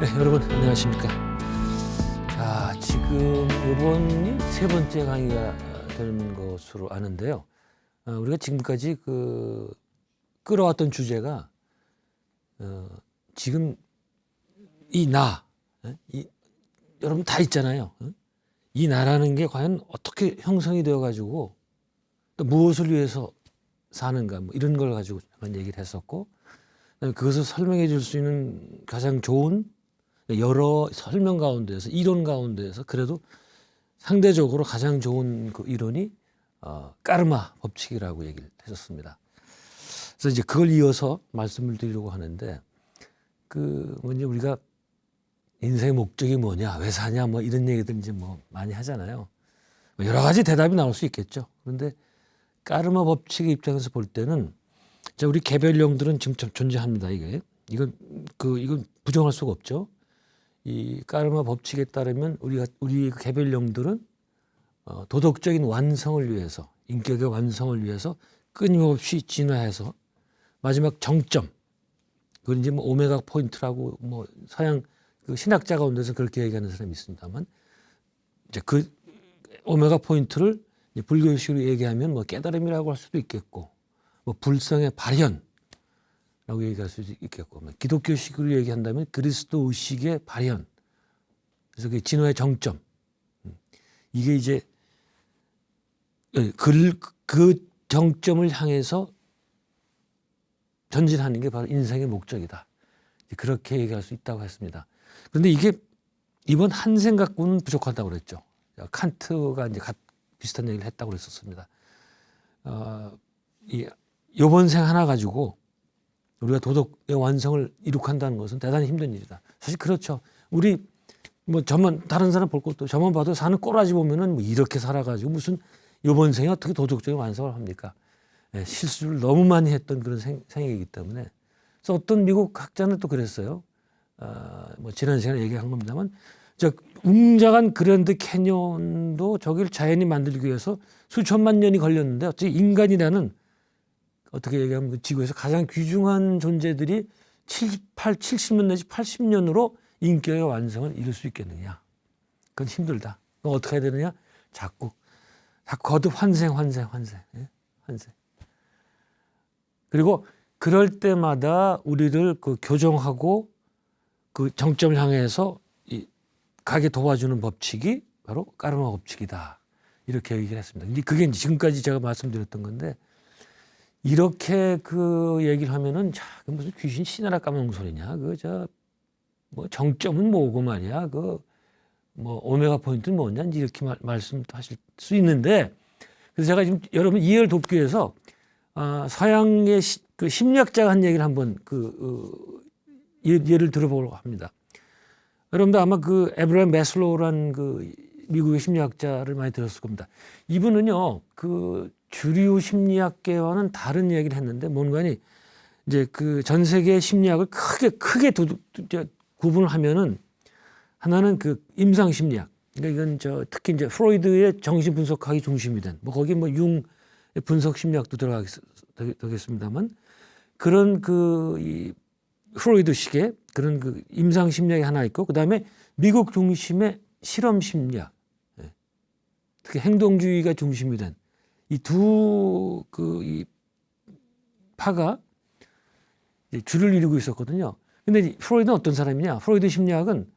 네, 여러분 안녕하십니까. 자, 지금 이번이 세 번째 강의가 되는 것으로 아는데요. 우리가 지금까지 끌어왔던 주제가 지금 여러분 다 있잖아요. 이 나라는 게 과연 어떻게 형성이 되어가지고 또 무엇을 위해서 사는가 뭐 이런 걸 가지고 한번 얘기를 했었고, 그다음에 그것을 설명해 줄 수 있는 가장 좋은 여러 설명 가운데에서 이론 가운데에서 그래도 상대적으로 가장 좋은 그 이론이 까르마 법칙이라고 얘기를 했었습니다. 그래서 이제 그걸 이어서 말씀을 드리려고 하는데, 뭐냐 우리가 인생의 목적이 뭐냐, 왜 사냐, 뭐 이런 얘기들 이제 뭐 많이 하잖아요. 여러 가지 대답이 나올 수 있겠죠. 그런데 까르마 법칙의 입장에서 볼 때는, 자, 우리 개별령들은 지금 존재합니다. 이건 부정할 수가 없죠. 이 까르마 법칙에 따르면 우리 개별령들은 도덕적인 완성을 위해서, 인격의 완성을 위해서 끊임없이 진화해서 마지막 정점, 그건 이제 뭐 오메가 포인트라고 뭐 서양 그 신학자 가운데서 그렇게 얘기하는 사람이 있습니다만, 이제 그 오메가 포인트를 이제 불교식으로 얘기하면 뭐 깨달음이라고 할 수도 있겠고, 뭐 불성의 발현라고 얘기할 수도 있겠고, 뭐 기독교식으로 얘기한다면 그리스도 의식의 발현. 그래서 그 진화의 정점. 이게 이제 그 정점을 향해서 전진하는 게 바로 인생의 목적이다. 그렇게 얘기할 수 있다고 했습니다. 그런데 이게 이번 한 생각과는 부족하다고 그랬죠. 칸트가 이제 비슷한 얘기를 했다고 그랬었습니다. 요번 생 하나 가지고 우리가 도덕의 완성을 이룩한다는 것은 대단히 힘든 일이다. 사실 그렇죠. 우리 뭐 다른 사람 볼 것도 저만 봐도 사는 꼬라지 보면은 뭐 이렇게 살아가지고 무슨 요번 생에 어떻게 도덕적인 완성을 합니까? 실수를 너무 많이 했던 그런 생이기 때문에. 그래서 어떤 미국 학자는 또 그랬어요. 뭐 지난 시간에 얘기한 겁니다만, 웅장한 그랜드 캐년도 저길 자연이 만들기 위해서 수천만 년이 걸렸는데, 어떻게 인간이라는 어떻게 얘기하면 그 지구에서 가장 귀중한 존재들이 70년 내지 80년으로 인격의 완성을 이룰 수 있겠느냐. 그건 힘들다. 그럼 어떻게 해야 되느냐. 자꾸 거듭 환생. 그리고 그럴 때마다 우리를 교정하고 그 정점을 향해서 가게 도와주는 법칙이 바로 까르마 법칙이다. 이렇게 얘기를 했습니다. 근데 그게 지금까지 제가 말씀드렸던 건데, 이렇게 그 얘기를 하면은, 자, 무슨 귀신 신하라 까먹는 소리냐. 뭐 정점은 뭐고 말이야. 뭐 오메가 포인트는 뭐냐. 이렇게 말씀하실 수 있는데, 그래서 제가 지금 여러분 이해를 돕기 위해서 서양의 그 심리학자가 한 얘기를 한번 예를 들어보려고 합니다. 여러분도 아마 에브라임 매슬로우란 미국의 심리학자를 많이 들었을 겁니다. 이분은요, 주류 심리학계와는 다른 얘기를 했는데, 뭔가니 이제 전 세계 심리학을 크게 구분을 하면은, 하나는 임상 심리학. 그러니까 이건 특히 이제 프로이드의 정신 분석학이 중심이 된, 뭐 거기 뭐 융 분석 심리학도 들어가겠습니다만, 그런 이 프로이드식의 그런 임상 심리학이 하나 있고, 그 다음에 미국 중심의 실험 심리학, 특히 행동주의가 중심이 된 이 이 파가 줄을 이루고 있었거든요. 근데 프로이드는 어떤 사람이냐? 프로이드 심리학은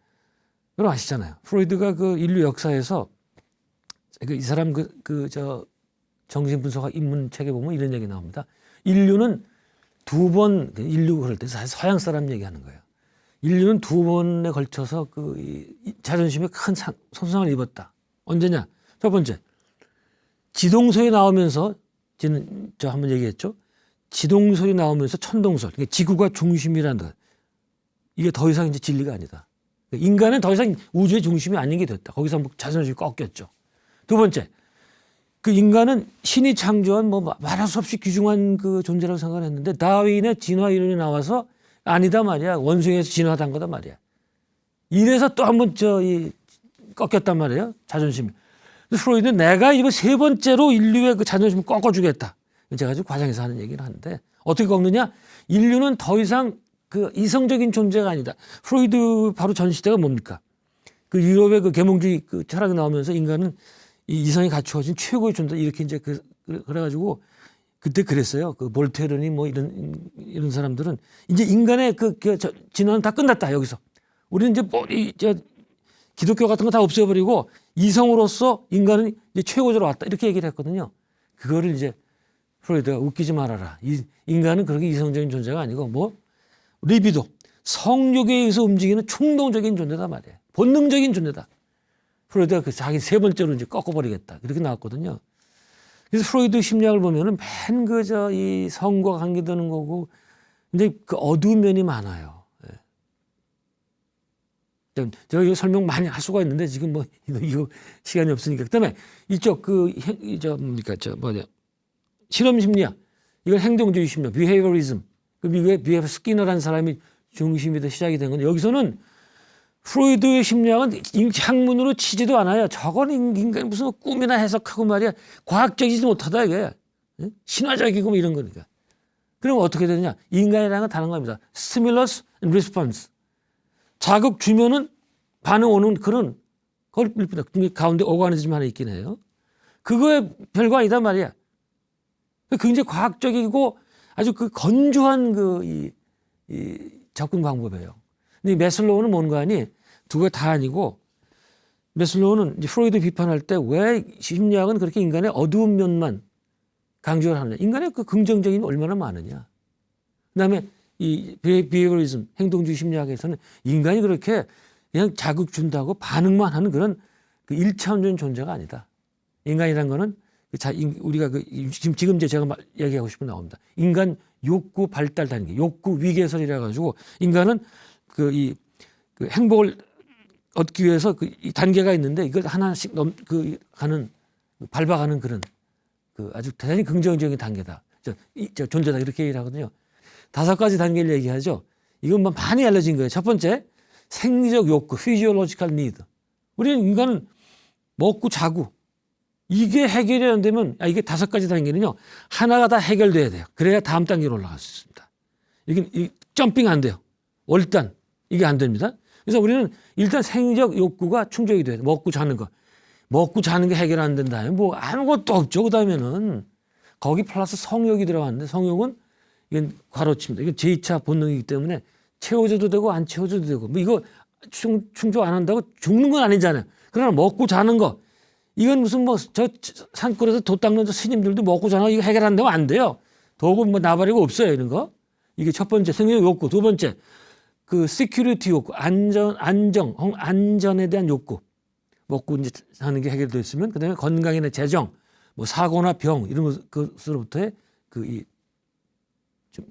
여러분 아시잖아요. 프로이드가 인류 역사에서 이 사람 정신 분석학 입문 책에 보면 이런 얘기 나옵니다. 인류는 인류 그럴 때 사실 서양 사람 얘기하는 거예요. 인류는 2번에 걸쳐서 자존심에 큰 손상을 입었다. 언제냐? 첫 번째, 지동설이 나오면서, 저 한번 얘기했죠. 지동설이 나오면서 천동설, 그러니까 지구가 중심이라는 것. 이게 더 이상 이제 진리가 아니다. 인간은 더 이상 우주의 중심이 아닌 게 됐다. 거기서 자존심이 꺾였죠. 두 번째, 인간은 신이 창조한 말할 수 없이 귀중한 존재라고 생각했는데, 다윈의 진화 이론이 나와서 아니다 말이야. 원숭이에서 진화한 거다 말이야. 이래서 또 한번 꺾였단 말이에요. 자존심이. 프로이드는 내가 이거 세 번째로 인류의 자존심을 꺾어주겠다. 제가 지금 과장해서 하는 얘기를 하는데, 어떻게 꺾느냐? 인류는 더 이상 그 이성적인 존재가 아니다. 프로이드 바로 전 시대가 뭡니까? 그 유럽의 그 계몽주의 그 철학이 나오면서 인간은 이 이성이 갖추어진 최고의 존재 이렇게 이제 그래가지고 그때 그랬어요. 그 볼테르니 뭐 이런 사람들은 이제 인간의 진화는 다 끝났다 여기서. 우리는 이제 저 기독교 같은 거 다 없애버리고 이성으로서 인간은 이제 최고조로 왔다 이렇게 얘기를 했거든요. 그거를 이제 프로이드가 웃기지 말아라. 인간은 그렇게 이성적인 존재가 아니고 뭐 리비도 성욕에 의해서 움직이는 충동적인 존재다 말이에요. 본능적인 존재다. 프로이드가 그 자기 세 번째로 이제 꺾어버리겠다 그렇게 나왔거든요. 그래서 프로이드 심리학을 보면은 맨 그저 이 성과 관계되는 거고, 근데 그 어두운 면이 많아요. 예. 제가 이거 설명 많이 할 수가 있는데 지금 뭐 이거 시간이 없으니까. 그다음에 이쪽 실험 심리학, 이걸 행동주의 심리학, behaviorism. 그 미국의 B.F. 스키너라는 사람이 중심이 돼 시작이 된 건데 여기서는 프로이드의 심리학은 학문으로 치지도 않아요. 저건 인간 무슨 꿈이나 해석하고 말이야. 과학적이지 못하다 이게. 신화적이고 뭐 이런 거니까. 그럼 어떻게 되느냐. 인간이라는 건 다른 겁니다. Stimulus and response. 자극 주면은 반응 오는 그런 그걸 가운데 오가니즘 하나 있긴 해요. 그거에 별거 아니다 말이야. 굉장히 과학적이고 아주 그 건조한 이 접근 방법이에요. 근데 매슬로우는 뭔가 하니 두 개 다 아니고 매슬로우는 이제 프로이드 비판할 때 왜 심리학은 그렇게 인간의 어두운 면만 강조를 하느냐. 인간의 그 긍정적인 얼마나 많으냐. 그다음에 이 비헤이버리즘 행동주의 심리학에서는 인간이 그렇게 그냥 자극 준다고 반응만 하는 그런 그 1차원적인 존재가 아니다. 인간이란 거는 우리가 지금 제가 얘기하고 싶은 나옵니다. 인간 욕구 발달 단계, 욕구 위계설이라 가지고 인간은 그 행복을 얻기 위해서 이 단계가 있는데 이걸 하나씩 밟아가는 그런 그 아주 대단히 긍정적인 단계다. 존재다 이렇게 얘기를 하거든요. 5가지 단계를 얘기하죠. 이건 뭐 많이 알려진 거예요. 첫 번째, 생리적 욕구, physiological need. 우리는 인간은 먹고 자고 이게 해결이 안 되면 이게 5가지 단계는요. 하나가 다 해결돼야 돼요. 그래야 다음 단계로 올라갈 수 있습니다. 이게 점핑 안 돼요. 월단 이게 안 됩니다. 그래서 우리는 일단 생리적 욕구가 충족이 돼야 돼요. 먹고 자는 거. 먹고 자는 게 해결 안 된다. 뭐 아무것도 없죠. 그다음에는 거기 플러스 성욕이 들어가는데 성욕은 이건 과로칩니다. 이건 제2차 본능이기 때문에 채워줘도 되고 안 채워줘도 되고 뭐 이거 충족 안 한다고 죽는 건 아니잖아요. 그러나 먹고 자는 거 이건 무슨 뭐 저 산골에서 돛 닦는 저 스님들도 먹고 자는 거 이거 해결 안 되면 안 돼요. 도구 뭐 나발이고 없어요 이런 거. 이게 첫 번째 생리적 욕구. 두 번째 그 security 욕구, 안전에 대한 욕구. 먹고 이제 하는 게 해결됐으면 그다음에 건강이나 재정, 뭐 사고나 병 이런 것으로부터의 좀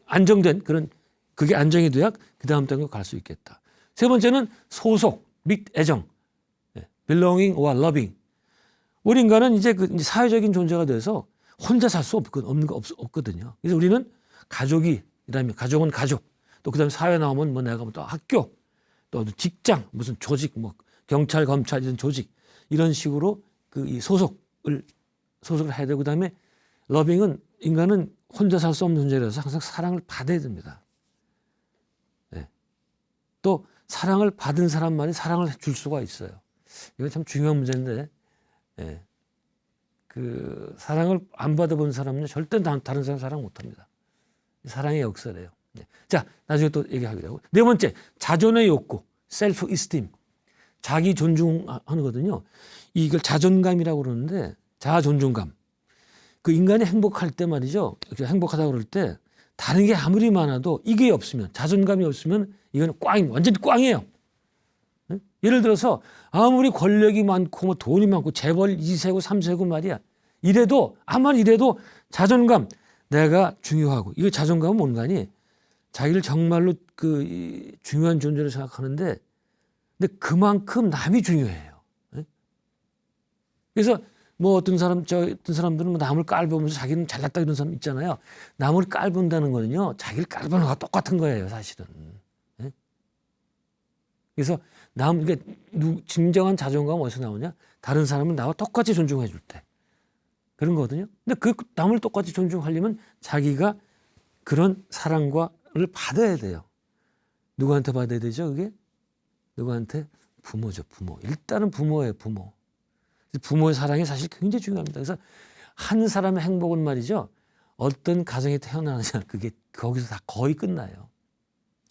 안정된 그런 그게 안정이 돼야 그 다음 단계로 갈 수 있겠다. 세 번째는 소속 및 애정, belonging or loving. 우리 인간은 이제 사회적인 존재가 돼서 혼자 살 수 없거든요. 그래서 우리는 가족이라면 가족은 가족, 또 그다음에 사회 나오면 뭐 내가 또 학교, 또 직장, 무슨 조직, 뭐 경찰, 검찰 이런 조직 이런 식으로 이 소속을 해야 되고 그다음에 러빙은 인간은 혼자 살 수 없는 존재라서 항상 사랑을 받아야 됩니다. 네. 또 사랑을 받은 사람만이 사랑을 줄 수가 있어요. 이건 참 중요한 문제인데, 네. 그 사랑을 안 받아본 사람은 절대 다른 사람 사랑 못합니다. 사랑의 역사래요. 네. 자, 나중에 또 얘기하게 되고. 네 번째, 자존의 욕구, 셀프 이스팀. 자기 존중하는 거거든요. 이걸 자존감이라고 그러는데 자존중감. 그 인간이 행복할 때 말이죠. 행복하다고 그럴 때 다른 게 아무리 많아도 이게 없으면 자존감이 없으면 이건 완전히 꽝이에요. 네? 예를 들어서 아무리 권력이 많고 뭐 돈이 많고 재벌 2세고 3세고 말이야. 아무리 이래도 자존감 내가 중요하고 이거 자존감은 뭔가니 자기를 정말로 중요한 존재로 생각하는데 근데 그만큼 남이 중요해요. 네? 그래서 뭐 어떤 사람들은 뭐 남을 깔보면서 자기는 잘났다 이런 사람 있잖아요. 남을 깔본다는 거는요, 자기를 깔보는 거와 똑같은 거예요, 사실은. 네? 그래서 진정한 자존감은 어디서 나오냐? 다른 사람은 나와 똑같이 존중해 줄 때. 그런 거거든요. 근데 그 남을 똑같이 존중하려면 자기가 그런 사랑과 받아야 돼요. 누구한테 받아야 되죠, 그게? 누구한테? 부모죠, 부모. 일단은 부모예요, 부모. 부모의 사랑이 사실 굉장히 중요합니다. 그래서 한 사람의 행복은 말이죠. 어떤 가정에 태어나느냐, 그게 거기서 다 거의 끝나요.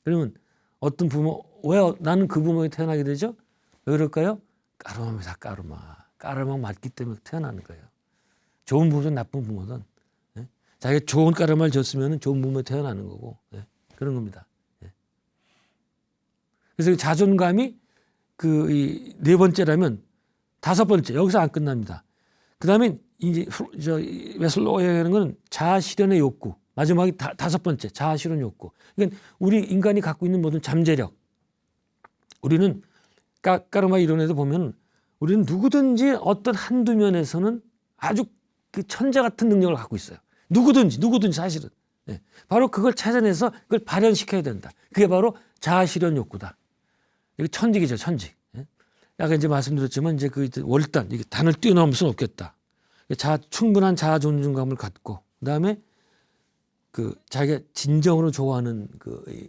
그러면 어떤 부모, 왜 나는 그 부모에 태어나게 되죠? 왜 그럴까요? 까르마입니다, 까르마. 까르마 맞기 때문에 태어나는 거예요. 좋은 부모든 나쁜 부모든. 예? 자기가 좋은 까르마를 줬으면 좋은 부모에 태어나는 거고. 예? 그런 겁니다. 예? 그래서 자존감이 이 네 번째라면 다섯 번째, 여기서 안 끝납니다. 그 다음에 이제 웨슬로우가 얘기하는 건 자아 실현의 욕구. 마지막이 다섯 번째, 자아 실현 욕구. 그러니까 우리 인간이 갖고 있는 모든 잠재력. 우리는 까르마 이론에도 보면 우리는 누구든지 어떤 한두 면에서는 아주 그 천재 같은 능력을 갖고 있어요. 누구든지 사실은. 네. 바로 그걸 찾아내서 그걸 발현시켜야 된다. 그게 바로 자아 실현 욕구다. 이게 천직이죠, 천직. 네. 아까 이제 말씀드렸지만 이제 그 월단, 이게 단을 뛰어넘을 수는 없겠다. 충분한 자아 존중감을 갖고, 그다음에 그 자기가 진정으로 좋아하는 그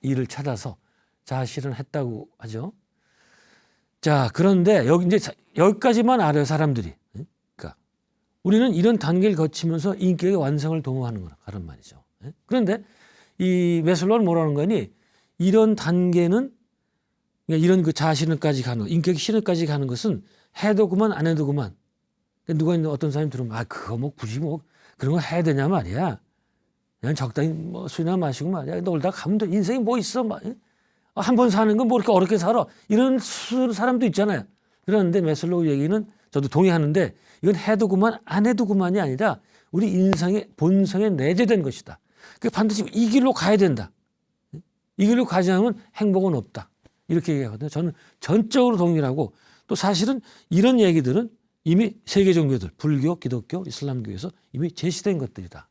일을 찾아서 자아 실현했다고 하죠. 자, 그런데 여기까지만 알아요, 사람들이. 그러니까 우리는 이런 단계를 거치면서 인격의 완성을 도모하는 거라 그런 말이죠. 그런데 이 메슬로우는 뭐라는 거니? 이런 단계는 이런 그 자아 실현까지 가는 인격 실현까지 가는 것은 해도 그만 안 해도 그만. 누가 있는 어떤 사람이 들으면 그거 뭐 굳이 뭐 그런 거 해야 되냐 말이야. 그냥 적당히 뭐 술이나 마시고 말이야. 놀다 가면 돼. 인생이 뭐 있어? 한 번 사는 건 뭐 이렇게 어렵게 살아. 이런 사람도 있잖아요. 그런데 메슬로우 얘기는 저도 동의하는데 이건 해도 그만 안 해도 그만이 아니라 우리 인생의 본성에 내재된 것이다. 그 반드시 이 길로 가야 된다. 이 길로 가지 않으면 행복은 없다. 이렇게 얘기하거든요. 저는 전적으로 동의하고 또 사실은 이런 얘기들은 이미 세계 종교들, 불교, 기독교, 이슬람교에서 이미 제시된 것들이다.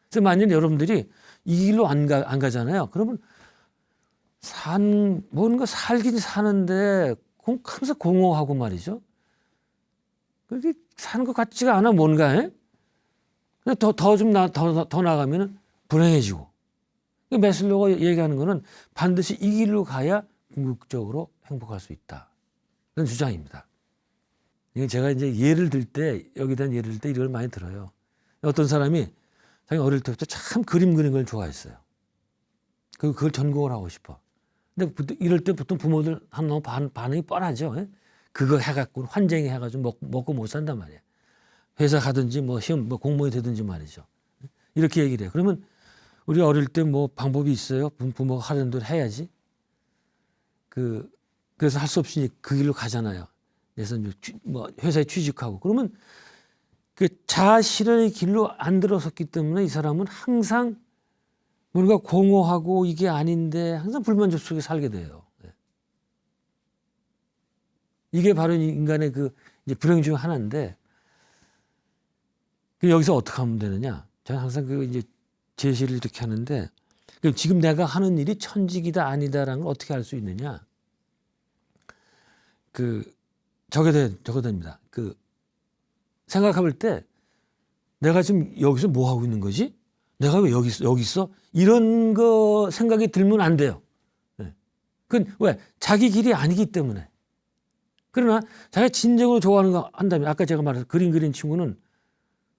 그래서 만약 여러분들이 이 길로 안 가잖아요. 그러면 뭔가 살긴 사는데 하면서 공허하고 말이죠. 그게 사는 것 같지가 않아 뭔가. 더 나가면 불행해지고. 메슬로우가 얘기하는 거는 반드시 이 길로 가야 궁극적으로 행복할 수 있다. 그런 주장입니다. 제가 이제 예를 들 때 여기다 예를 들 때 이걸 많이 들어요. 어떤 사람이 자기 어릴 때부터 참 그림 그리는 걸 좋아했어요. 그걸 전공을 하고 싶어. 근데 이럴 때 보통 부모들 반응이 뻔하죠. 그거 해갖고 환쟁이 해가지고 먹고 못 산단 말이야. 회사 가든지 뭐 시험 공무원이 되든지 말이죠. 이렇게 얘기를 해요. 그러면 우리 어릴 때 뭐 방법이 있어요? 부모가 하는 대로 해야지. 그래서 할 수 없이 그 길로 가잖아요. 그래서 뭐 회사에 취직하고 그러면 그 자아 실현의 길로 안 들어섰기 때문에 이 사람은 항상 뭔가 공허하고 이게 아닌데 항상 불만족 속에 살게 돼요. 이게 바로 인간의 이제 불행 중 하나인데 여기서 어떻게 하면 되느냐? 저는 항상 이제 제시를 이렇게 하는데 지금 내가 하는 일이 천직이다 아니다라는 걸 어떻게 알 수 있느냐? 저게 됩니다. 생각해볼 때 내가 지금 여기서 뭐 하고 있는 거지? 내가 왜 여기 있어? 이런 거 생각이 들면 안 돼요. 그건 왜? 자기 길이 아니기 때문에. 그러나 자기가 진정으로 좋아하는 거 한다면 아까 제가 말한 그림 그린 친구는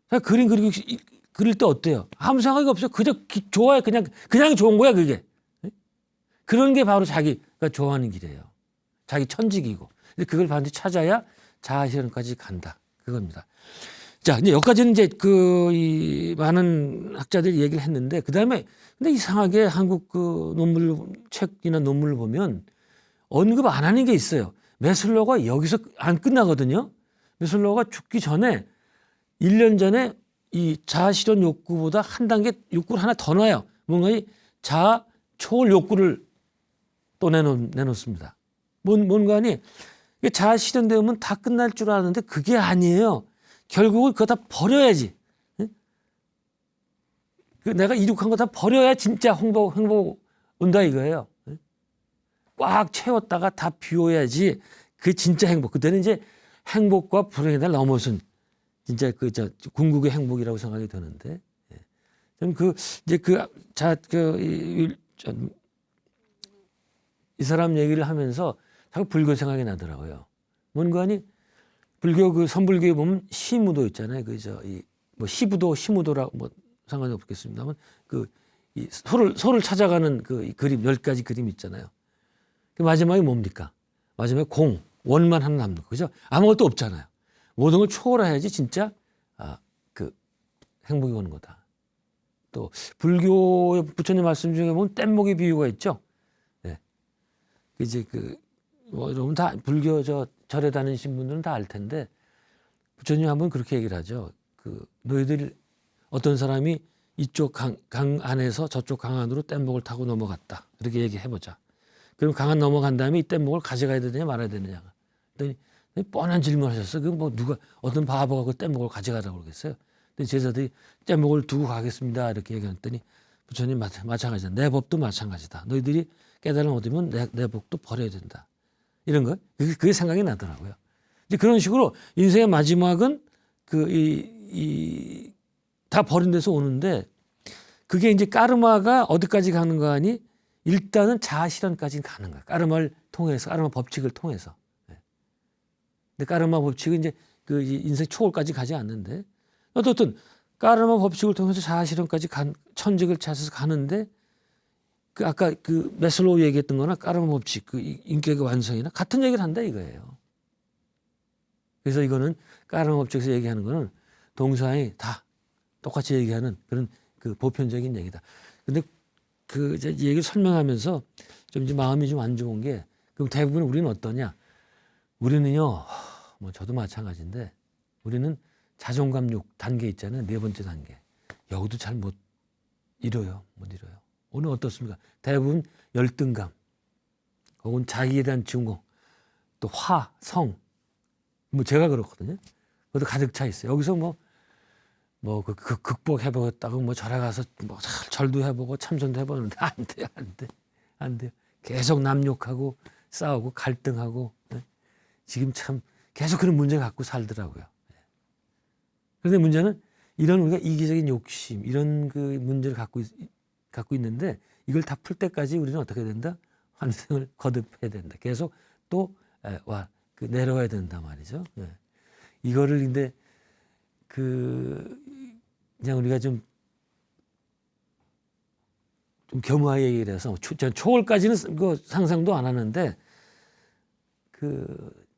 자기가 그림 그릴 때 어때요? 아무 생각이 없어요. 그저 좋아해. 그냥 좋은 거야 그게. 그런 게 바로 자기가 좋아하는 길이에요. 자기 천직이고. 그걸 반드시 찾아야 자아 실현까지 간다. 그겁니다. 자, 이제 여기까지는 이제 이 많은 학자들이 얘기를 했는데, 그 다음에, 근데 이상하게 한국 책이나 논문을 보면 언급 안 하는 게 있어요. 메슬로우가 여기서 안 끝나거든요. 메슬로우가 죽기 전에 1년 전에 이 자아 실현 욕구보다 한 단계 욕구를 하나 더 넣어요. 뭔가 이 자아 초월 욕구를 또 내놓습니다. 뭔가니 자아 실현되면 다 끝날 줄 알았는데 그게 아니에요. 결국은 그거 다 버려야지. 내가 이룩한 거 다 버려야 진짜 행복 온다 이거예요. 꽉 채웠다가 다 비워야지 그 진짜 행복. 그때는 이제 행복과 불행에 다 넘어선 진짜 궁극의 행복이라고 생각이 드는데 저는 이 사람 얘기를 하면서 자꾸 불교 생각이 나더라고요. 뭔가니 불교 그 선불교에 보면 시무도 있잖아요. 뭐 시부도 시무도라고 뭐 상관이 없겠습니다만 이 소를 찾아가는 이 그림 10가지 그림 있잖아요. 그 마지막에 뭡니까? 마지막에 원만 하나 남는 거. 그죠? 아무것도 없잖아요. 모든 걸 초월해야지 진짜 행복이 오는 거다. 또 불교의 부처님 말씀 중에 보면 뗏목의 비유가 있죠. 네. 이제 여러분 다 불교 절에 다니신 분들은 다 알 텐데 부처님 한번 그렇게 얘기를 하죠. 너희들 어떤 사람이 이쪽 강 안에서 저쪽 강 안으로 뗏목을 타고 넘어갔다. 이렇게 얘기해보자. 그럼 강안 넘어간 다음에 이 뗏목을 가져가야 되느냐 말아야 되느냐. 그랬더니 뻔한 질문을 하셨어. 어떤 바보가 그 뗏목을 가져가라고 그러겠어요. 근데 제자들이 뗏목을 두고 가겠습니다. 이렇게 얘기했더니 부처님 마찬가지다. 내 법도 마찬가지다. 너희들이 깨달음 얻으면 내 법도 버려야 된다. 이런 거. 그게 생각이 나더라고요. 이제 그런 식으로 인생의 마지막은 다 버린 데서 오는데 그게 이제 까르마가 어디까지 가는 거 아니? 일단은 자아 실현까지 가는 거야. 까르마 법칙을 통해서. 근데 까르마 법칙은 이제 인생 초월까지 가지 않는데 어떻든 까르마 법칙을 통해서 자아 실현까지 천직을 찾아서 가는데 아까 메슬로우 얘기했던 거나 까르마 법칙, 인격의 완성이나 같은 얘기를 한다 이거예요. 그래서 이거는 까르마 법칙에서 얘기하는 거는 동서양이 다 똑같이 얘기하는 그런 보편적인 얘기다. 근데 이제 얘기를 설명하면서 좀 이제 마음이 좀 안 좋은 게 그럼 대부분 우리는 어떠냐? 우리는요, 뭐 저도 마찬가지인데 우리는 자존감 6단계 있잖아요. 4번째 단계. 여기도 잘 못 이뤄요. 오늘 어떻습니까? 대부분 열등감, 혹은 자기에 대한 증오, 또 성, 뭐 제가 그렇거든요. 그것도 가득 차 있어요. 여기서 극복해보겠다고 뭐 절에 가서 뭐 절도 해보고 참선도 해보는데 안 돼요. 계속 남욕하고 싸우고 갈등하고 지금 참 계속 그런 문제 갖고 살더라고요. 그런데 문제는 이런 우리가 이기적인 욕심 이런 문제를 갖고 있는데 이걸 다 풀 때까지 우리는 어떻게 된다? 환생을 거듭해야 된다. 계속 또 내려와야 된단 말이죠. 이거를 근데 그냥 우리가 좀 겸허하게 얘기를 해서 초월까지는 상상도 안 하는데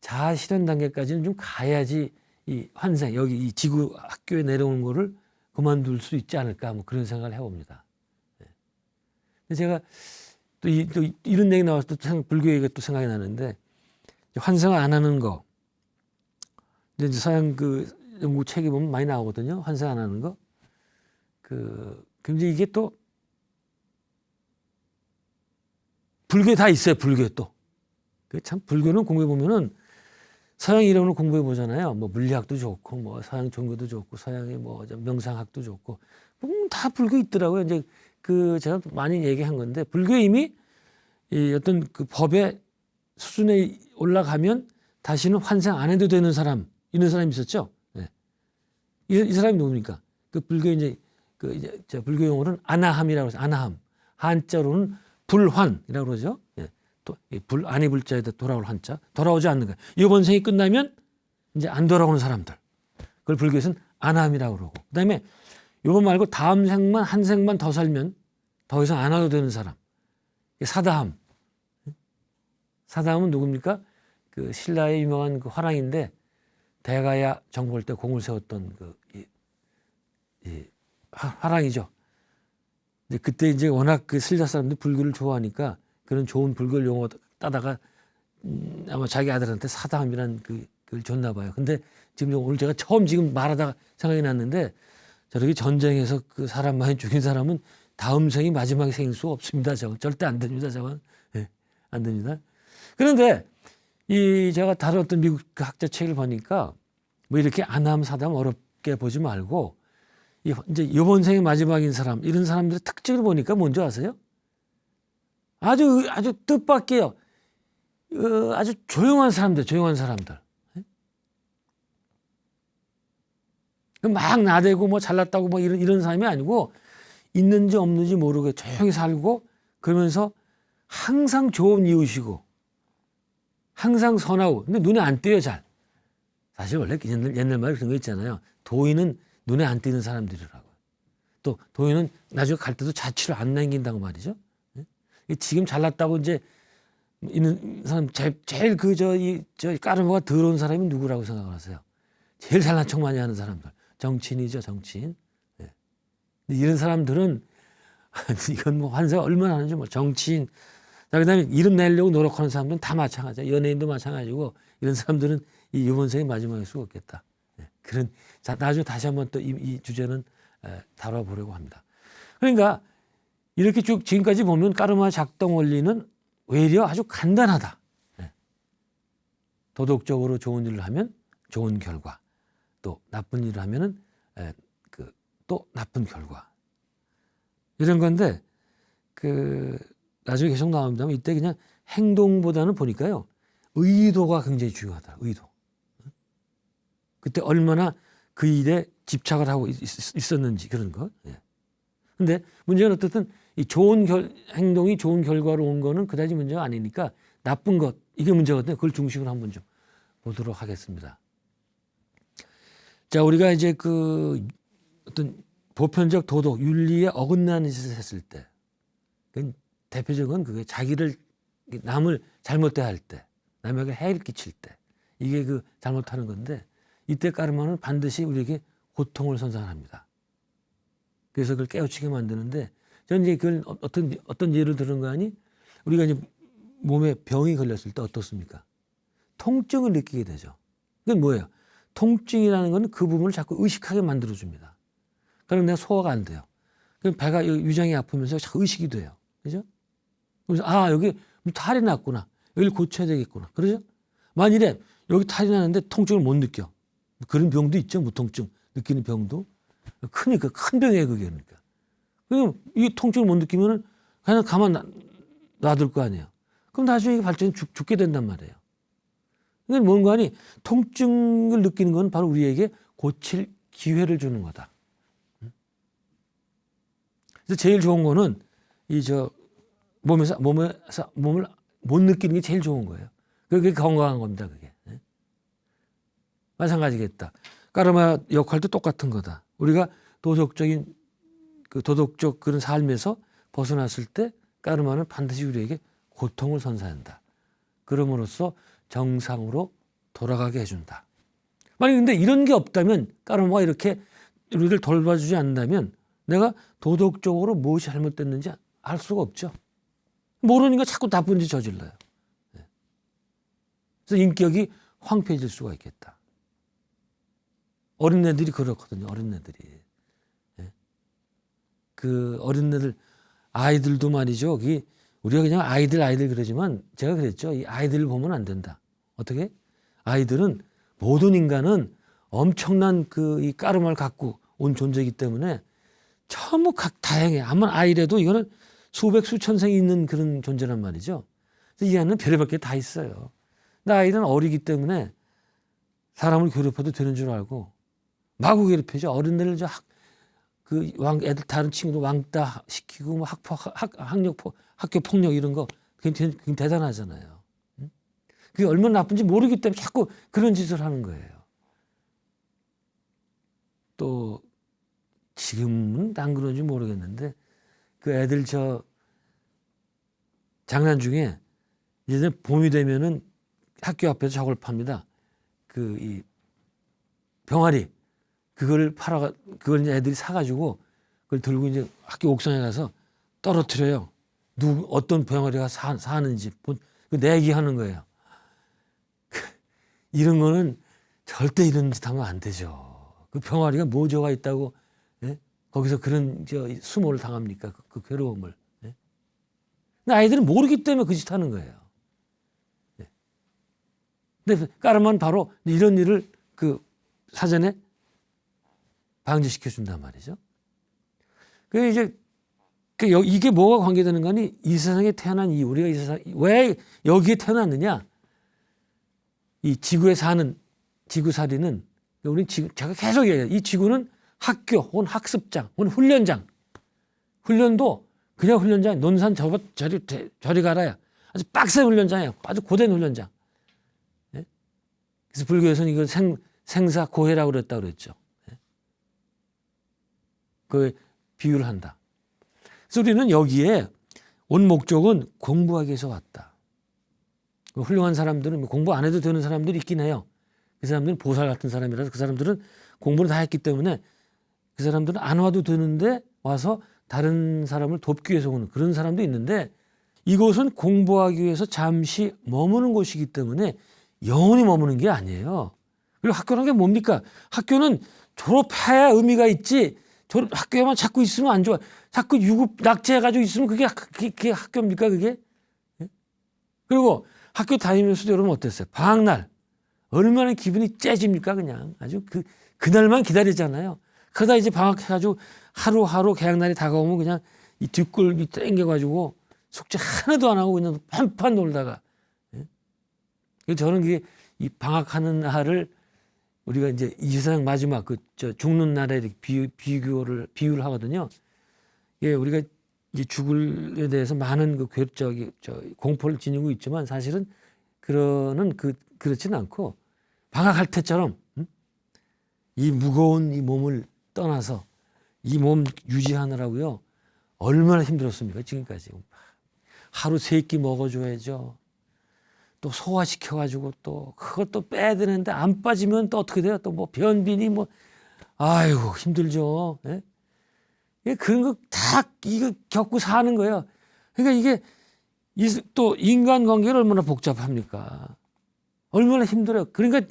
자아 실현 단계까지는 좀 가야지 이 환생 여기 이 지구 학교에 내려오는 거를 그만둘 수 있지 않을까 뭐 그런 생각을 해봅니다. 근데 제가 또 이런 얘기 나와서 또 불교 얘기가 또 생각이 나는데 환생을 안 하는 거. 근데 이제 서양 연구 책에 보면 많이 나오거든요. 환생 안 하는 거. 근데 이게 또 불교에 다 있어요. 불교에 또. 참 불교는 공부해 보면은 서양 이론을 공부해 보잖아요. 뭐 물리학도 좋고, 뭐 서양 종교도 좋고, 서양의 뭐 명상학도 좋고, 다 불교 있더라고요. 이제 제가 많이 얘기한 건데 불교에 이미 이 어떤 법의 수준에 올라가면 다시는 환생 안 해도 되는 사람 이런 사람이 있었죠. 네. 이 사람이 누굽니까? 불교 이제 불교 용어로는 아나함이라고 해서 아나함. 한자로는 불환이라고 그러죠. 네. 아니 불자에다 돌아올 한자. 돌아오지 않는 거예요. 이번 생이 끝나면 이제 안 돌아오는 사람들. 그걸 불교에서는 아나함이라고 그러고. 그다음에 이거 말고 다음 생만 한 생만 더 살면 더 이상 안 와도 되는 사람. 사다함. 사다함은 누굽니까? 신라의 유명한 화랑인데 대가야 정벌 때 공을 세웠던 화랑이죠. 그때 이제 워낙 신라 사람들이 불교를 좋아하니까 그런 좋은 불교 용어 따다가 아마 자기 아들한테 사다함이란 그걸 줬나 봐요. 근데 지금 오늘 제가 처음 지금 말하다가 생각이 났는데 저렇게 전쟁에서 사람 많이 죽인 사람은 다음 생이 마지막 생일 수 없습니다. 저건 절대 안 됩니다. 저건 안 됩니다. 그런데 제가 다뤘던 미국 학자 책을 보니까 뭐 이렇게 아나함 사다함 어렵게 보지 말고 이제 이번 생이 마지막인 사람 이런 사람들의 특징을 보니까 뭔지 아세요? 아주 뜻밖에요. 아주 조용한 사람들. 막 나대고 뭐 잘났다고 뭐 이런 사람이 아니고 있는지 없는지 모르게 조용히 살고 그러면서 항상 좋은 이웃이고 항상 선하고 근데 눈에 안 띄어요 잘. 사실 원래 옛날 말에 그런 거 있잖아요. 도인은 눈에 안 띄는 사람들이라고. 또 도인은 나중에 갈 때도 자취를 안 남긴다고 말이죠. 지금 잘났다고 이제 있는 사람 제일 저 까르모가 더러운 사람이 누구라고 생각을 하세요? 제일 잘난 척 많이 하는 사람들. 정치인이죠, 정치인. 네. 이런 사람들은 이건 뭐 환사 얼마나 하는지 뭐 정치인. 자, 그다음에 이름 내려고 노력하는 사람들은 다 마찬가지야. 연예인도 마찬가지고 이런 사람들은 이번 생이 마지막일 수가 없겠다. 네. 그런 자 나중에 다시 한번 또 이 주제는 다뤄보려고 합니다. 그러니까 이렇게 쭉 지금까지 보면 까르마 작동 원리는 오히려 아주 간단하다. 네. 도덕적으로 좋은 일을 하면 좋은 결과, 또 나쁜 일을 하면은 또 나쁜 결과 이런 건데 나중에 계속 나옵니다만 이때 그냥 행동보다는 보니까요 의도가 굉장히 중요하다. 의도. 그때 얼마나 그 일에 집착을 하고 있었는지 그런 것. 그런데 문제는 어떻든 이 좋은 행동이 좋은 결과로 온 거는 그다지 문제가 아니니까 나쁜 것 이게 문제거든요. 그걸 중심으로 한번 좀 보도록 하겠습니다. 자, 우리가 이제 어떤 보편적 도덕, 윤리에 어긋나는 짓을 했을 때, 대표적인 그게 자기를 남을 잘못 대할 때, 남에게 해를 끼칠 때, 이게 잘못하는 건데 이때 까르마는 반드시 우리에게 고통을 선사합니다. 그래서 그걸 깨우치게 만드는데 저는 이제 그걸 어떤 예를 들은 거 아니? 우리가 이제 몸에 병이 걸렸을 때 어떻습니까? 통증을 느끼게 되죠. 그건 뭐예요? 통증이라는 건 그 부분을 자꾸 의식하게 만들어줍니다. 그럼 내가 소화가 안 돼요. 그럼 배가 위장이 아프면서 자꾸 의식이 돼요. 그죠? 그래서 여기 탈이 났구나. 여기를 고쳐야 되겠구나. 그러죠? 만일에 여기 탈이 나는데 통증을 못 느껴. 그런 병도 있죠. 무통증 느끼는 병도. 큰 병이에요. 그게 그러니까. 그럼 이 통증을 못 느끼면은 그냥 가만 놔둘 거 아니에요. 그럼 나중에 발전이 죽게 된단 말이에요. 그러니까 뭔가 아니 통증을 느끼는 건 바로 우리에게 고칠 기회를 주는 거다. 그래서 제일 좋은 거는 몸을 못 느끼는 게 제일 좋은 거예요. 그게 건강한 겁니다. 그게. 마찬가지겠다. 까르마 역할도 똑같은 거다. 우리가 도덕적인 도덕적 그런 삶에서 벗어났을 때 까르마는 반드시 우리에게 고통을 선사한다. 그럼으로써 정상으로 돌아가게 해준다. 만약 근데 이런 게 없다면 까르마가 이렇게 우리를 돌봐주지 않는다면 내가 도덕적으로 무엇이 잘못됐는지 알 수가 없죠. 모르니까 자꾸 나쁜 짓 저질러요. 그래서 인격이 황폐해질 수가 있겠다. 어린애들이 그렇거든요. 어린애들이. 어린애들 아이들도 말이죠. 우리가 그냥 아이들 그러지만 제가 그랬죠. 이 아이들을 보면 안 된다. 어떻게? 아이들은 모든 인간은 엄청난 이 까르마를 갖고 온 존재이기 때문에 전부 다양해. 아무나 아이라도 이거는 수백 수천 생이 있는 그런 존재란 말이죠. 이 안에는 별의별 게 다 있어요. 근데 아이들은 어리기 때문에 사람을 괴롭혀도 되는 줄 알고 마구 괴롭히죠. 어른들을 애들 다른 친구도 왕따 시키고 뭐 학교 폭력 이런 거 굉장히 대단하잖아요. 그게 얼마나 나쁜지 모르기 때문에 자꾸 그런 짓을 하는 거예요. 또 지금은 안 그런지 모르겠는데 그 애들 장난 중에 이제 봄이 되면은 학교 앞에서 저걸 팝니다. 이 병아리 그걸 이제 애들이 사가지고 그걸 들고 이제 학교 옥상에 가서 떨어뜨려요. 어떤 병아리가 사는지 내기하는 거예요. 이런 거는 절대 이런 짓 하면 안 되죠. 그 병아리가 뭐 죄가 있다고 거기서 그런 수모를 당합니까? 그 괴로움을. 근데 아이들은 모르기 때문에 그 짓 하는 거예요. 근데 까르마는 바로 이런 일을 사전에 방지시켜 준단 말이죠. 이게 뭐가 관계되는 거니? 이 세상에 태어난 우리가 이 세상 왜 여기에 태어났느냐? 이 지구에 사는 지구살이는 우리 제가 계속 얘기해요. 이 지구는 학교 혹은 학습장 혹은 훈련장 훈련도 그냥 훈련장, 논산 저리 가라야. 아주 빡센 훈련장이에요. 아주 고된 훈련장. 예? 그래서 불교에서는 이걸 생사고해라고 그랬다고 그랬죠. 예? 그 비유를 한다. 그래서 우리는 여기에 온 목적은 공부하기 위해서 왔다. 훌륭한 사람들은 공부 안 해도 되는 사람들이 있긴 해요. 그 사람들은 보살 같은 사람이라서 그 사람들은 공부를 다 했기 때문에 그 사람들은 안 와도 되는데 와서 다른 사람을 돕기 위해서 오는 그런 사람도 있는데 이곳은 공부하기 위해서 잠시 머무는 곳이기 때문에 영원히 머무는 게 아니에요. 그리고 학교라는 게 뭡니까? 학교는 졸업해야 의미가 있지. 학교에만 자꾸 있으면 안 좋아. 자꾸 유급 낙제해가지고 있으면 그게 학교입니까 그게? 예? 그리고 학교 다니면서도 여러분 어땠어요? 방학날 얼마나 기분이 째집니까 그냥. 아주 그날만 기다리잖아요. 그러다 이제 방학해가지고 하루하루 개학날이 다가오면 그냥 이 뒷골이 땡겨가지고 숙제 하나도 안 하고 그냥 한판 놀다가. 예? 그래서 저는 그게 이 방학하는 날을 우리가 이제 이 세상 마지막 죽는 날에 이렇게 비유를 하거든요. 예, 우리가 이제 죽을에 대해서 많은 공포를 지니고 있지만 사실은 그렇지는 않고 방학할 때처럼 이 무거운 이 몸을 떠나서 이 몸 유지하느라고요 얼마나 힘들었습니까 지금까지. 하루 3끼 먹어줘야죠. 또 소화시켜가지고 또 그것도 빼야 되는데 안 빠지면 또 어떻게 돼요? 또 뭐 변비니 뭐 아이고 힘들죠. 예? 그런 거 다 이거 겪고 사는 거예요. 그러니까 이게 또 인간관계가 얼마나 복잡합니까? 얼마나 힘들어요. 그러니까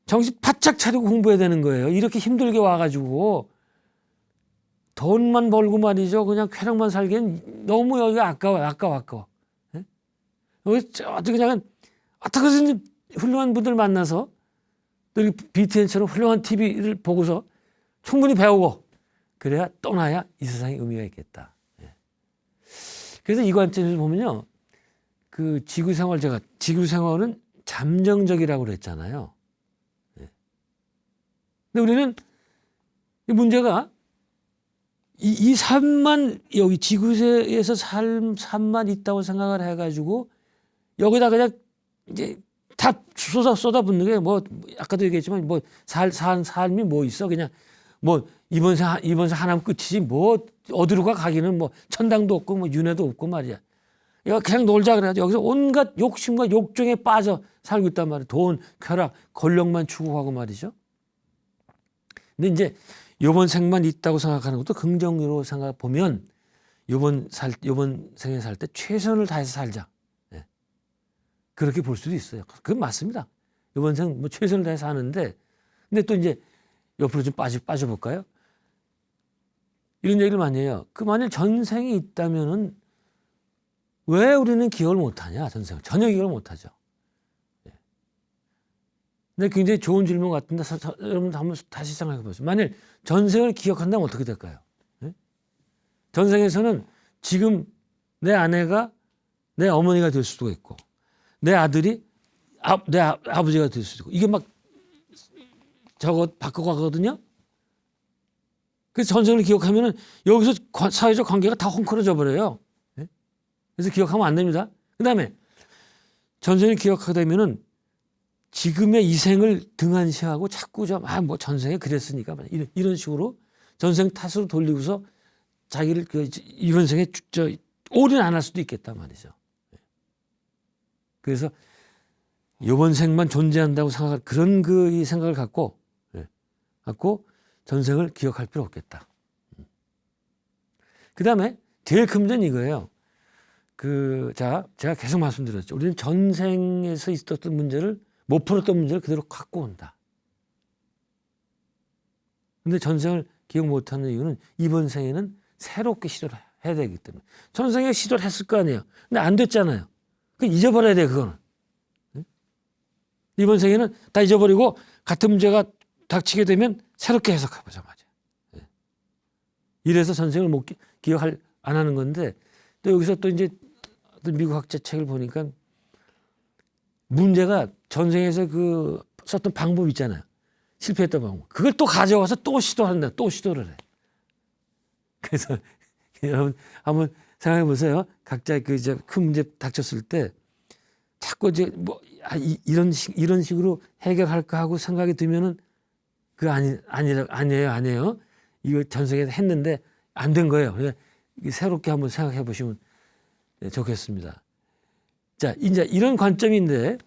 정신 바짝 차리고 공부해야 되는 거예요. 이렇게 힘들게 와가지고 돈만 벌고 말이죠. 그냥 쾌락만 살기엔 너무 여기가 아까워. 예? 어떻게 그냥 어떻게 해서 훌륭한 분들 만나서 또 BTN처럼 훌륭한 TV를 보고서 충분히 배우고 그래야 떠나야 이 세상에 의미가 있겠다. 예. 그래서 이 관점에서 보면요. 그 지구생활은 잠정적이라고 그랬잖아요. 예. 근데 우리는 이 문제가 이 삶만 여기 지구에서 삶만 있다고 생각을 해가지고 여기다 그냥 이제 다 쏟아붓는 게 뭐 아까도 얘기했지만 뭐 삶이 뭐 있어 그냥 뭐 이번 생 하나면 끝이지 뭐 어디로 가기는 뭐 천당도 없고 뭐 윤회도 없고 말이야. 이거 그냥 놀자 그래가지고 여기서 온갖 욕심과 욕정에 빠져 살고 있단 말이야. 돈, 쾌락, 권력만 추구하고 말이죠. 근데 이제 요번 생만 있다고 생각하는 것도 긍정으로 생각해 보면 요번 생에 살 때 최선을 다해서 살자. 네. 그렇게 볼 수도 있어요. 그건 맞습니다. 요번 생 뭐 최선을 다해서 사는데 근데 또 이제 옆으로 좀 빠져볼까요? 이런 얘기를 많이 해요. 만일 전생이 있다면은 왜 우리는 기억을 못하냐? 전생을 전혀 기억을 못하죠. 네. 근데 굉장히 좋은 질문 같은데 여러분 한번 다시 생각해 보세요. 만일 전생을 기억한다면 어떻게 될까요? 네? 전생에서는 지금 내 아내가 내 어머니가 될 수도 있고 내 아들이 내 아버지가 될 수도 있고 이게 막 저거 바꿔가거든요. 그래서 전생을 기억하면은 여기서 사회적 관계가 다 헝클어져 버려요. 네? 그래서 기억하면 안 됩니다. 그 다음에 전생을 기억하게 되면은 지금의 이 생을 등한시하고 자꾸 뭐 전생에 그랬으니까 이런 식으로 전생 탓으로 돌리고서 자기를 이런 생에 올인 안 할 수도 있겠단 말이죠. 그래서 이번 생만 존재한다고 생각할 그런 이 생각을 갖고 전생을 기억할 필요 없겠다. 그 다음에 제일 큰 문제는 이거예요. 제가 계속 말씀드렸죠. 우리는 전생에서 있었던 문제를 못 풀었던 문제를 그대로 갖고 온다. 근데 전생을 기억 못하는 이유는 이번 생에는 새롭게 시도를 해야 되기 때문에. 전생에 시도를 했을 거 아니에요. 근데 안 됐잖아요. 잊어버려야 돼 그거는. 이번 생에는 다 잊어버리고 같은 문제가 닥치게 되면 새롭게 해석해보자 말이야. 이래서 전생을 못 기억을 안 하는 건데 또 여기서 또 이제 미국 학자 책을 보니까 문제가 전생에서 썼던 방법 있잖아요. 실패했던 방법. 그걸 또 가져와서 또 시도한다. 또 시도를 해. 그래서 여러분 한번 생각해 보세요. 각자 그 이제 큰 문제 닥쳤을 때 자꾸 이제 뭐 이런 식으로 해결할까 하고 생각이 들면은 그 아니에요. 이거 전 세계에서 했는데 안 된 거예요. 그러니까 새롭게 한번 생각해 보시면 좋겠습니다. 자, 이제 이런 관점인데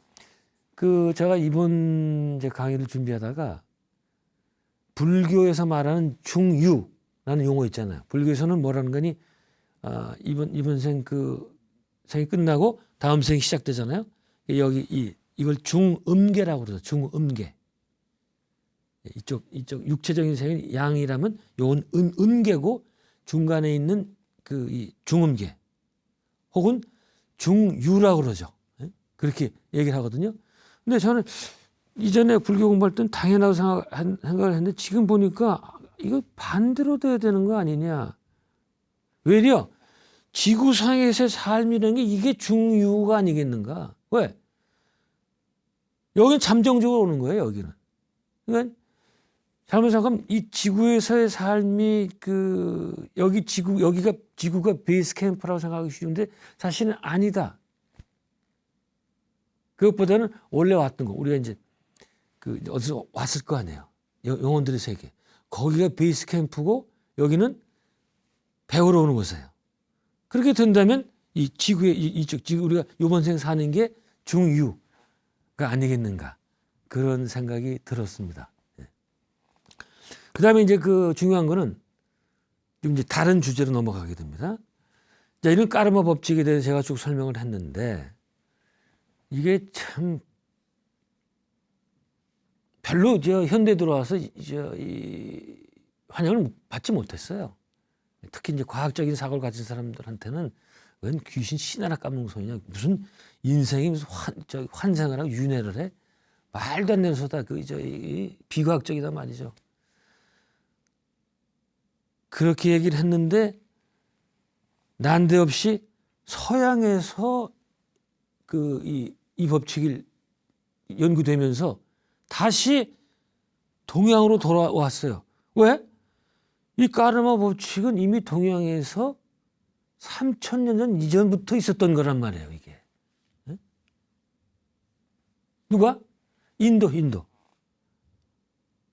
그 제가 이번 이제 강의를 준비하다가 불교에서 말하는 중유라는 용어 있잖아요. 불교에서는 뭐라는 거니? 이번 생이 끝나고 다음 생이 시작되잖아요. 여기 이걸 중음계라고 그러죠. 중음계. 이쪽 육체적인 생이 양이라면 요건 음계고 중간에 있는 이 중음계 혹은 중유라고 그러죠. 그렇게 얘기를 하거든요. 근데 저는 이전에 불교 공부할 때는 당연하다고 생각을 했는데 지금 보니까 이거 반대로 돼야 되는 거 아니냐. 왜냐? 지구상에서의 삶이라는 게 이게 중유가 아니겠는가. 왜? 여기는 잠정적으로 오는 거예요. 여기는. 그러니까 잘못 생각하면 이 지구에서의 삶이 여기가 지구가 베이스 캠프라고 생각하기 쉬운데 사실은 아니다. 그것보다는 원래 왔던 거. 우리가 이제 어디서 왔을 거 아니에요. 영혼들의 세계. 거기가 베이스 캠프고 여기는 배우러 오는 곳이에요. 그렇게 된다면 이 지구의 이쪽 지구 우리가 이번 생 사는 게 중유가 아니겠는가. 그런 생각이 들었습니다. 그다음에 이제 그 중요한 거는 좀 이제 다른 주제로 넘어가게 됩니다. 자, 이런 까르마 법칙에 대해서 제가 쭉 설명을 했는데 이게 참 별로 현대 들어와서 이 환영을 받지 못했어요. 특히 이제 과학적인 사고를 가진 사람들한테는 웬 귀신 신 하나 까먹는 소리냐. 무슨 인생이 무슨 환생을 하고 윤회를 해. 말도 안 되는 소리다. 비과학적이다 말이죠. 그렇게 얘기를 했는데 난데없이 서양에서 이 법칙이 연구되면서 다시 동양으로 돌아왔어요. 왜? 이 까르마 법칙은 이미 동양에서 3,000년 전 이전부터 있었던 거란 말이에요, 이게. 네? 누가? 인도.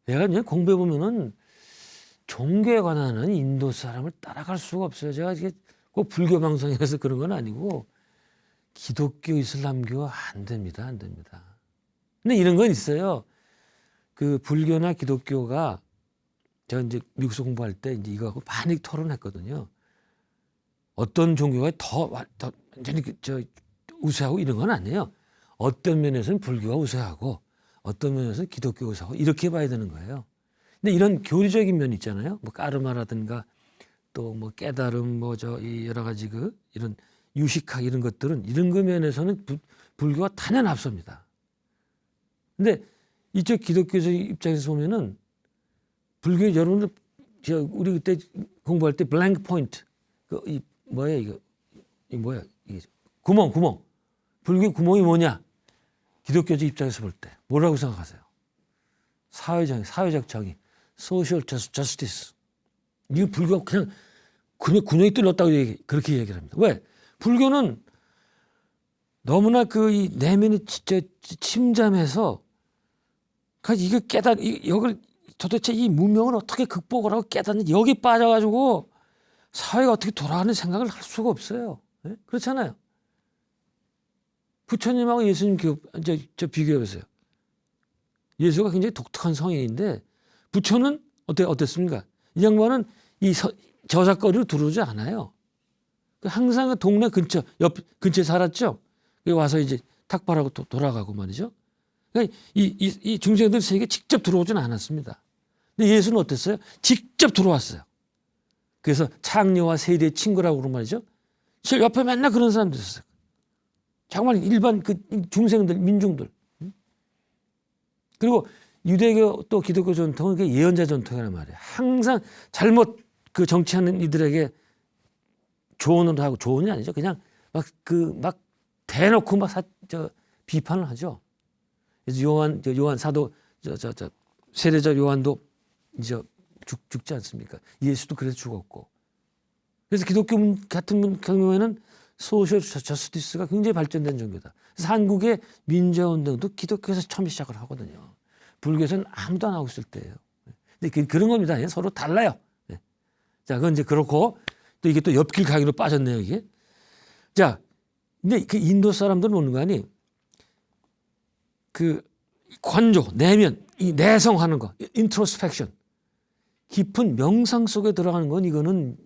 내가 이제 공부해 보면은 종교에 관한 인도 사람을 따라갈 수가 없어요. 제가 이게 꼭 불교 방송에서 그런 건 아니고 기독교, 이슬람교 안 됩니다. 근데 이런 건 있어요. 그 불교나 기독교가 제가 이제 미국에서 공부할 때 이제 이거 갖고 많이 토론했거든요. 어떤 종교가 더 완전히 우세하고 이런 건 아니에요. 어떤 면에서는 불교가 우세하고 어떤 면에서는 기독교가 우세하고 이렇게 봐야 되는 거예요. 근데 이런 교리적인 면 있잖아요. 뭐 까르마라든가 또 뭐 깨달음 이 여러 가지 이런 유식학 이런 것들은 이런 그 면에서는 불교가 단연 앞섭니다. 근데 이쪽 기독교적 입장에서 보면은 불교 여러분들 우리 그때 공부할 때 블랭크 포인트 이게 구멍 불교 구멍이 뭐냐? 기독교적 입장에서 볼 때 뭐라고 생각하세요? 사회적 정의, social justice. 이거 불교가 그냥 군형이 뚫렸다고 그렇게 얘기를 합니다. 왜? 불교는 너무나 이 내면이 진짜 침잠해서 이게 여길 도대체 이 문명을 어떻게 극복을 하고 깨닫는지 여기 빠져가지고 사회가 어떻게 돌아가는 생각을 할 수가 없어요. 네? 그렇잖아요. 부처님하고 예수님 비교해 보세요. 예수가 굉장히 독특한 성인인데 부처는 어땠습니까? 이 양반은 저작거리로 들어오지 않아요. 항상 동네 근처에 살았죠. 와서 이제 탁발하고 돌아가고 말이죠. 그러니까 이 중생들 세계에 직접 들어오지는 않았습니다. 근데 예수는 어땠어요? 직접 들어왔어요. 그래서 창녀와 세리의 친구라고 그런 말이죠. 실 옆에 맨날 그런 사람들 있었어요. 정말 일반 중생들, 민중들. 그리고 유대교 또 기독교 전통은 예언자 전통이란 말이에요. 항상 잘못 정치하는 이들에게 조언을 하고 조언이 아니죠. 그냥 막 대놓고 비판을 하죠. 그래서 요한 사도 세례자 요한도 이제 죽지 않습니까? 예수도 그래서 죽었고. 그래서 기독교 같은 경우에는 소셜 저스티스가 굉장히 발전된 종교다. 그래서 한국의 민주화운동도 기독교에서 처음 시작을 하거든요. 불교에서는 아무도 안 하고 있을 때예요. 근데 그런 겁니다. 서로 달라요. 네. 자, 그건 이제 그렇고 또 이게 또 옆길 가기로 빠졌네요, 이게. 자, 근데 그 인도 사람들은 보는 거 아니? 그 관조, 내면, 이 내성하는 거, 인트로스펙션, 깊은 명상 속에 들어가는 건 이거는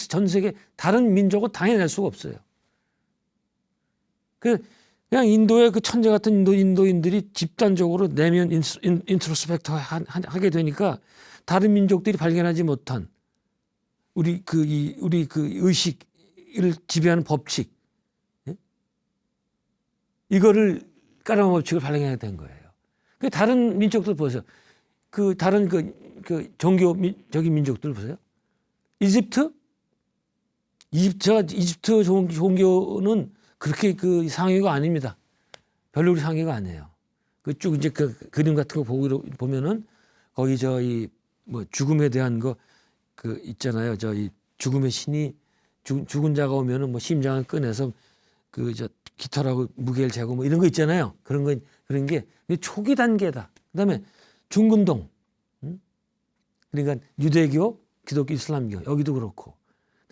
전 세계 다른 민족은 당해낼 수가 없어요. 그냥 인도의 그 천재 같은 인도인들이 집단적으로 내면 인트로스펙트 하게 되니까 다른 민족들이 발견하지 못한 우리 그 의식을 지배하는 법칙, 예? 이거를 까르마 법칙을 발견하게 된 거예요. 그 다른 민족들 보세요. 그 다른 그 종교적인 민족들 보세요. 이집트 종교는 그렇게 그 상위가 아닙니다. 별로 상위가 아니에요. 그 쭉 이제 그 그림 같은 거 보면은 거기 뭐 죽음에 대한 거 그 있잖아요. 이 죽음의 신이 죽은 자가 오면은 뭐 심장을 꺼내서 깃털하고 무게를 재고 뭐 이런 거 있잖아요. 그런 게 초기 단계다. 그다음에 중근동, 그러니까 유대교, 기독교, 이슬람교 여기도 그렇고,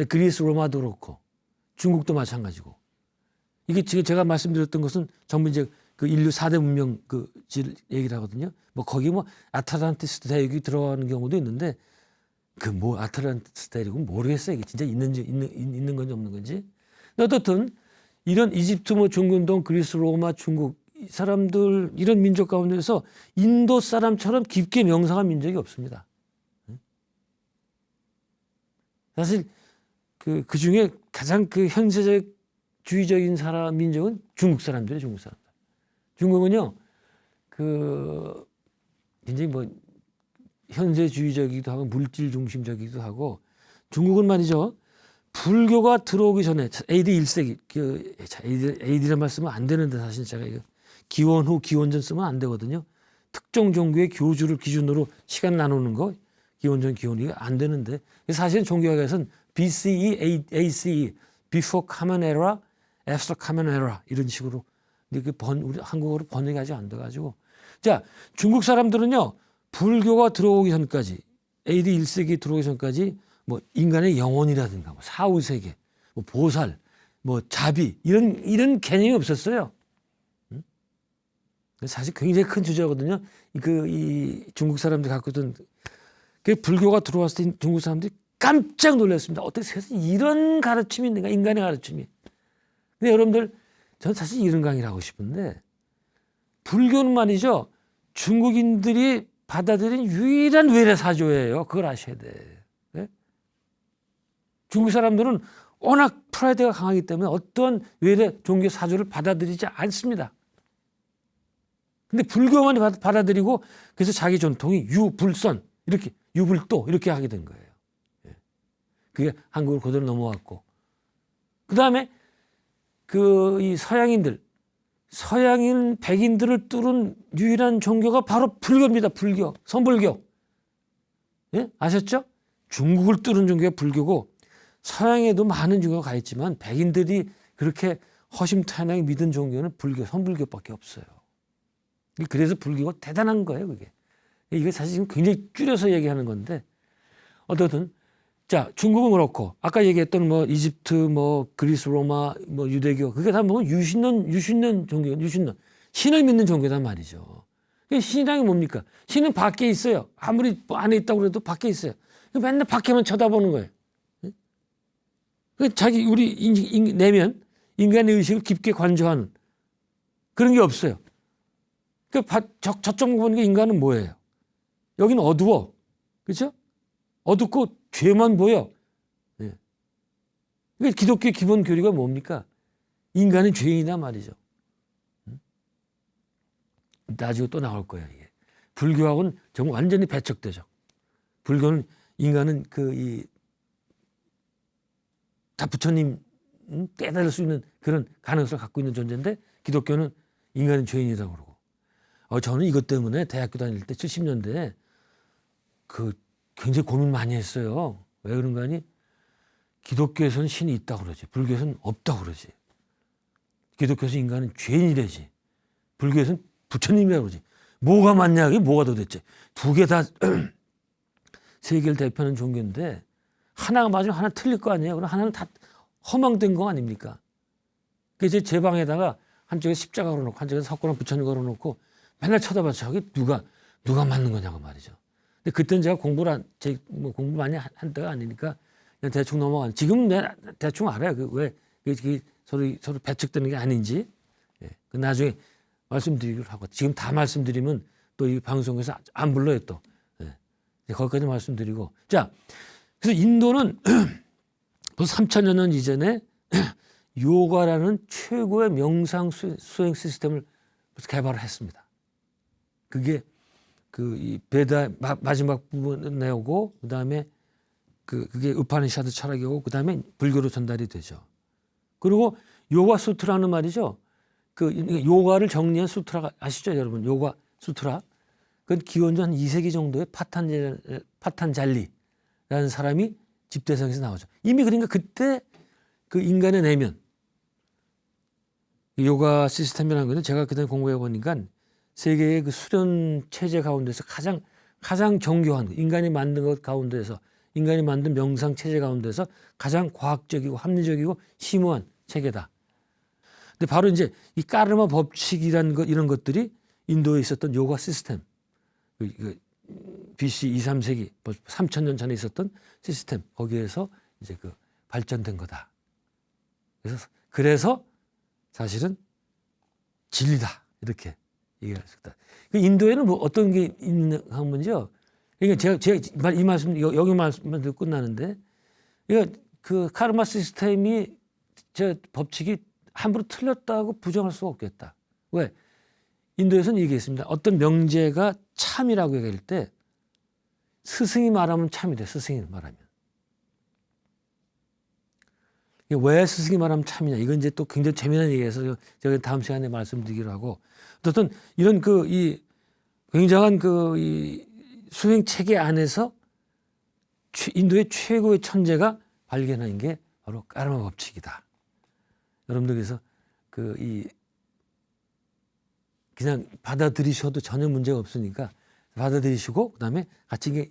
그리스 로마도 그렇고, 중국도 마찬가지고. 이게 지금 제가 말씀드렸던 것은 전부 이제 그 인류 4대 문명 질 얘기를 하거든요. 뭐 거기 뭐 아틀란티스 대륙이 들어가는 경우도 있는데 뭐 아틀란티스 대륙은 모르겠어요. 이게 진짜 있는 건지 없는 건지. 어떻든 이런 이집트 뭐 중근동, 그리스 로마, 중국 사람들 이런 민족 가운데서 인도 사람처럼 깊게 명상한 민족이 없습니다. 사실 그 중에 가장 그 현세적 주의적인 민족은 중국 사람들이에요. 중국 사람들. 중국은요, 굉장히 뭐 현세주의적이기도 하고 물질 중심적이기도 하고, 중국은 말이죠. 불교가 들어오기 전에 AD 1세기, AD란 말 쓰면 안 되는데 사실 제가 이거 기원 후 기원 전 쓰면 안 되거든요. 특정 종교의 교주를 기준으로 시간 나누는 거 기원 전 기원 후가 안 되는데, 사실은 종교학에서는 BCE, ACE, Before Common Era, After Common Era 이런 식으로 우리 한국어로 번역이 아직 안 돼가지고, 자, 중국 사람들은요 불교가 들어오기 전까지 AD 1세기 들어오기 전까지 뭐 인간의 영혼이라든가 뭐 사후세계, 뭐 보살, 뭐 자비 이런 개념이 없었어요. 사실 굉장히 큰 주제거든요. 이 중국 사람들이 갖고 있던 그 불교가 들어왔을 때 중국 사람들이 깜짝 놀랐습니다. 어떻게 세상에 이런 가르침이 있는가, 인간의 가르침이. 근데 여러분들, 저는 사실 이런 강의를 하고 싶은데, 불교는 말이죠, 중국인들이 받아들인 유일한 외래 사조예요. 그걸 아셔야 돼. 네? 중국 사람들은 워낙 프라이드가 강하기 때문에 어떤 외래 종교 사조를 받아들이지 않습니다. 근데 불교만 받아들이고, 그래서 자기 전통이 유불선, 이렇게, 유불도, 이렇게 하게 된 거예요. 그게 한국으로 그대로 넘어왔고. 그 다음에 이 서양인 백인들을 뚫은 유일한 종교가 바로 불교입니다. 불교, 선불교. 예? 아셨죠? 중국을 뚫은 종교가 불교고, 서양에도 많은 종교가 가 있지만 백인들이 그렇게 허심탄회하게 믿은 종교는 불교, 선불교밖에 없어요. 그래서 불교가 대단한 거예요, 그게. 이게 사실 지금 굉장히 줄여서 얘기하는 건데, 어떻든 자, 중국은 그렇고, 아까 얘기했던 뭐 이집트, 뭐 그리스, 로마, 뭐 유대교, 그게 다 뭐 유신론 종교, 유신론. 신을 믿는 종교단 말이죠. 신이란 게 뭡니까? 신은 밖에 있어요. 아무리 안에 있다고 해도 밖에 있어요. 맨날 밖에만 쳐다보는 거예요. 자기 우리 내면 인간의 의식을 깊게 관조하는 그런 게 없어요. 저쪽 보니까 인간은 뭐예요? 여기는 어두워. 그렇죠? 어둡고 죄만 보여. 네. 그러니까 기독교의 기본 교리가 뭡니까? 인간은 죄인이다 말이죠. 나중에 또 나올 거예요. 이게. 불교하고는 정말 완전히 배척되죠. 불교는 인간은 다 부처님 깨달을 수 있는 그런 가능성을 갖고 있는 존재인데, 기독교는 인간은 죄인이라고 그러고. 저는 이것 때문에 대학교 다닐 때 70년대에 굉장히 고민 많이 했어요. 왜 그런가 하니, 기독교에서는 신이 있다고 그러지. 불교에서는 없다고 그러지. 기독교에서 인간은 죄인이래지. 불교에서는 부처님이라고 그러지. 뭐가 맞냐? 이게 뭐가 도대체. 두 개 다 세계를 대표하는 종교인데 하나가 맞으면 하나 틀릴 거 아니에요. 그럼 하나는 다 허망된 거 아닙니까? 그래서 제 방에다가 한쪽에 십자가 걸어놓고 한쪽에 석고랑 부처님 걸어놓고 맨날 쳐다봐서 저게 누가 맞는 거냐고 말이죠. 근데 그때는 제가 공부 많이 한 때가 아니니까 그냥 대충 넘어가는. 지금은 내가 대충 알아요. 왜 서로 배척되는 게 아닌지. 예. 그 나중에 말씀드리기로 하고 지금 다 말씀드리면 또 이 방송에서 안 불러요 또. 예. 거기까지 말씀드리고 자 그래서 인도는 벌써 3,000여 년 이전에 요가라는 최고의 명상 수행 시스템을 개발을 했습니다. 그게 이 베다 마지막 부분을 내오고 그다음에 그게 우파니샤드 철학이고 그다음에 불교로 전달이 되죠. 그리고 요가 수트라는 말이죠. 요가를 정리한 수트라가 아시죠, 여러분? 요가 수트라. 그건 기원전 한 2세기 정도의 파탄잘리라는 사람이 집대성에서 나오죠. 이미 그러니까 그때 그 인간의 내면 요가 시스템이라는 것은 제가 그때 공부해 보니까 세계의 그 수련 체제 가운데서 가장 정교한 인간이 만든 것 가운데서 인간이 만든 명상 체제 가운데서 가장 과학적이고 합리적이고 심오한 체계다. 근데 바로 이제 이 까르마 법칙이라는 것 이런 것들이 인도에 있었던 요가 시스템, BC 2, 3세기 3,000년 전에 있었던 시스템 거기에서 이제 발전된 거다. 그래서 사실은 진리다 이렇게 얘기할 수 있다. 인도에는 뭐 어떤 게 있는 하면요. 그러니까 제가 이 말씀 여기 말씀만 듣고 끝나는데, 그러니까 그 카르마 시스템이 저 법칙이 함부로 틀렸다고 부정할 수가 없겠다. 왜? 인도에서는 얘기했습니다. 어떤 명제가 참이라고 얘기할 때 스승이 말하면 참이 돼. 스승이 말하면. 왜 스승이 말하면 참이냐. 이건 이제 또 굉장히 재미난 얘기해서 제가 다음 시간에 말씀드리기로 하고. 어떤 이런 이 굉장한 이 수행 체계 안에서 인도의 최고의 천재가 발견한 게 바로 까르마 법칙이다. 여러분들께서 그냥 받아들이셔도 전혀 문제가 없으니까 받아들이시고 그다음에 같이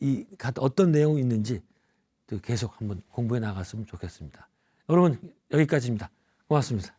어떤 내용이 있는지 또 계속 한번 공부해 나갔으면 좋겠습니다. 여러분 여기까지입니다. 고맙습니다.